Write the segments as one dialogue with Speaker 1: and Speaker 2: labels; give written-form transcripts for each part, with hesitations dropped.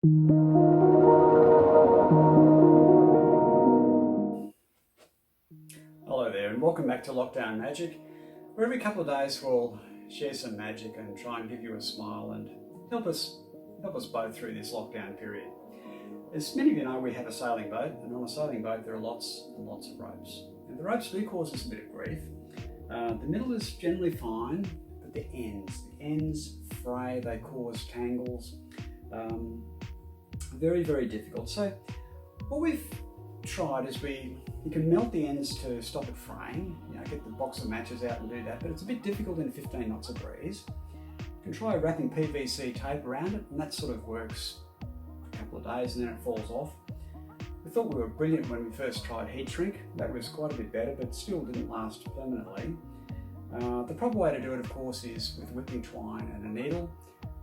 Speaker 1: Hello there and welcome back to Lockdown Magic, where every couple of days we'll share some magic and try and give you a smile and help us both through this lockdown period. As many of you know, we have a sailing boat, and on a sailing boat there are lots and lots of ropes. And the ropes do cause us a bit of grief. The middle is generally fine, but the ends fray, they cause tangles. Very, very difficult. So what we've tried is you can melt the ends to stop it fraying, get the box of matches out and do that, but it's a bit difficult in 15 knots of breeze. You can try wrapping PVC tape around it, and that sort of works for a couple of days and then it falls off. We thought we were brilliant when we first tried heat shrink. That was quite a bit better, but still didn't last permanently. The proper way to do it, of course, is with whipping twine and a needle,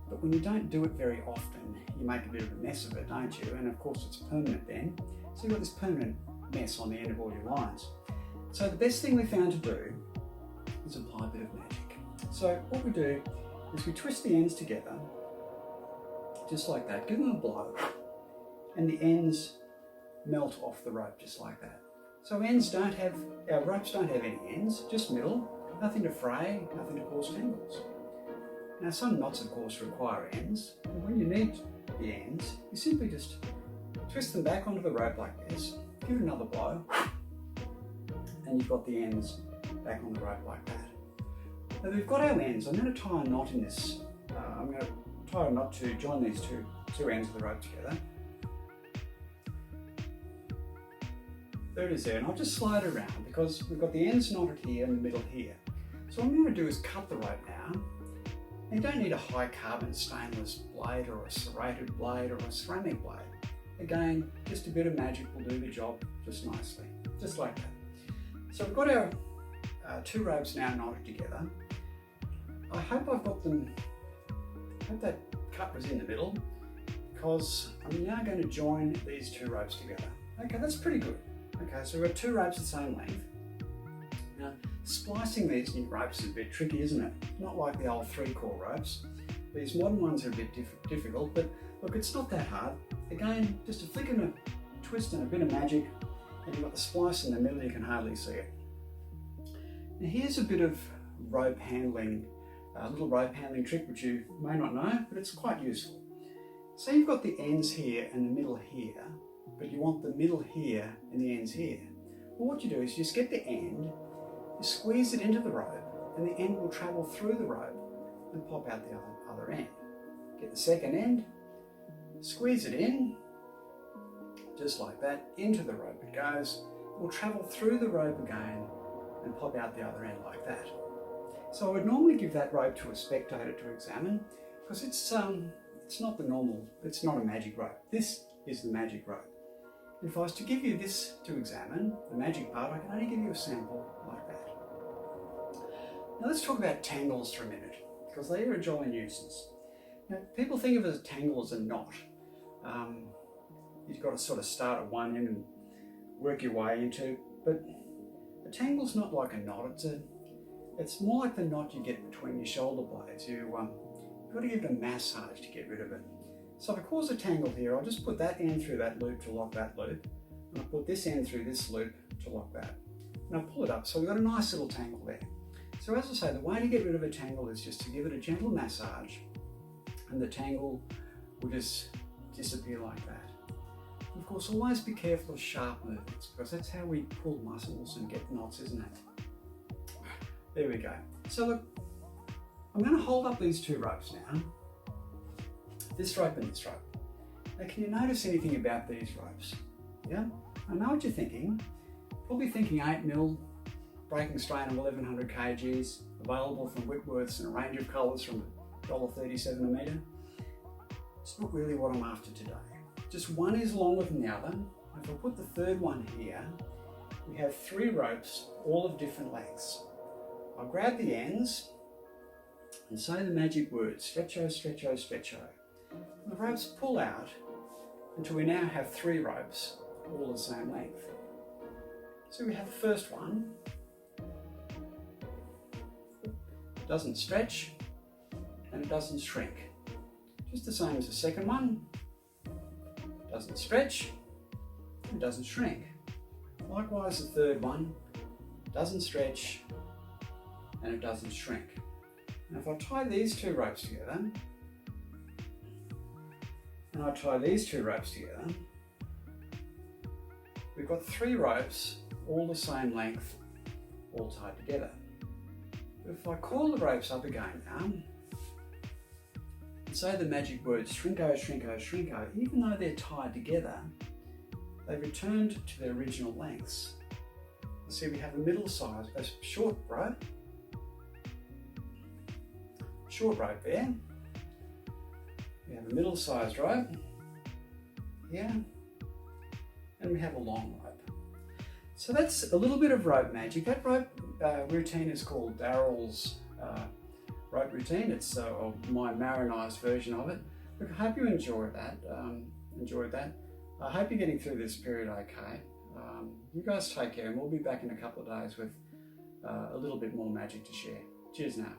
Speaker 1: but when you don't do it very often, you make a bit of a mess of it, don't you? And of course it's permanent then, so you've got this permanent mess on the end of all your lines. So the best thing we found to do is apply a bit of magic. So what we do is we twist the ends together, just like that, give them a blow, and the ends melt off the rope just like that. So our ropes don't have any ends, just middle, nothing to fray, nothing to cause tangles. Now some knots of course require ends, and when you need the ends, you simply just twist them back onto the rope like this, give it another blow, and you've got the ends back on the rope like that. Now we've got our ends. I'm going to tie a knot in this. I'm going to tie a knot to join these two ends of the rope together. There it is there, and I'll just slide it around because we've got the ends knotted here and the middle here. So what I'm going to do is cut the rope now. And you don't need a high carbon stainless blade or a serrated blade or a ceramic blade. Again, just a bit of magic will do the job just nicely, just like that. So we've got our two ropes now knotted together. I hope that cut was in the middle, because I'm now going to join these two ropes together. Okay, that's pretty good. Okay, so we've got two ropes the same length. Now, splicing these new ropes is a bit tricky, isn't it? Not like the old 3-core ropes. These modern ones are a bit difficult, but look, it's not that hard. Again, just a flick and a twist and a bit of magic, and you've got the splice in the middle, you can hardly see it. Now here's a bit of rope handling, a little rope handling trick which you may not know, but it's quite useful. So you've got the ends here and the middle here, but you want the middle here and the ends here. Well, what you do is you just get the end, you squeeze it into the rope, and the end will travel through the rope and pop out the other end. Get the second end, squeeze it in, just like that, into the rope it goes. It will travel through the rope again and pop out the other end like that. So I would normally give that rope to a spectator to examine, because it's not it's not a magic rope. This is the magic rope. If I was to give you this to examine, the magic part, I can only give you a sample like that. Now let's talk about tangles for a minute, because they are a jolly nuisance. Now, people think of it as a tangle as a knot. You've got to sort of start at one end and work your way into, but a tangle's not like a knot. It's more like the knot you get between your shoulder blades. You've got to give it a massage to get rid of it. So if I cause a tangle here, I'll just put that end through that loop to lock that loop, and I'll put this end through this loop to lock that. And I'll pull it up, so we've got a nice little tangle there. So as I say, the way to get rid of a tangle is just to give it a gentle massage, and the tangle will just disappear like that. And of course, always be careful of sharp movements, because that's how we pull muscles and get knots, isn't it? There we go. So look, I'm going to hold up these two ropes now. This rope and this rope. Now, can you notice anything about these ropes? Yeah? I know what you're thinking. Probably thinking 8mm, breaking strain of 1100 kgs, available from Whitworths in a range of colours from $1.37 a metre. It's not really what I'm after today. Just one is longer than the other. If I put the third one here, we have 3 ropes, all of different lengths. I'll grab the ends and say the magic word, stretcho, stretcho, stretcho. And the ropes pull out until we now have 3 ropes, all the same length. So we have the first one. It doesn't stretch and it doesn't shrink. Just the same as the second one. doesn't stretch, and doesn't shrink. Likewise, the third one doesn't stretch and it doesn't shrink. Now if I tie these two ropes together, and I tie these two ropes together, we've got 3 ropes, all the same length, all tied together. But if I coil the ropes up again now, and say the magic words Shrinko, Shrinko, Shrinko, even though they're tied together, they returned to their original lengths. See, we have a middle size, a short rope there. We have a middle sized rope here, and we have a long rope. So that's a little bit of rope magic. That rope routine is called Daryl's rope routine. It's my Marinized version of it. Look, I hope you enjoyed that. I hope you're getting through this period okay. You guys take care, and we'll be back in a couple of days with a little bit more magic to share. Cheers now.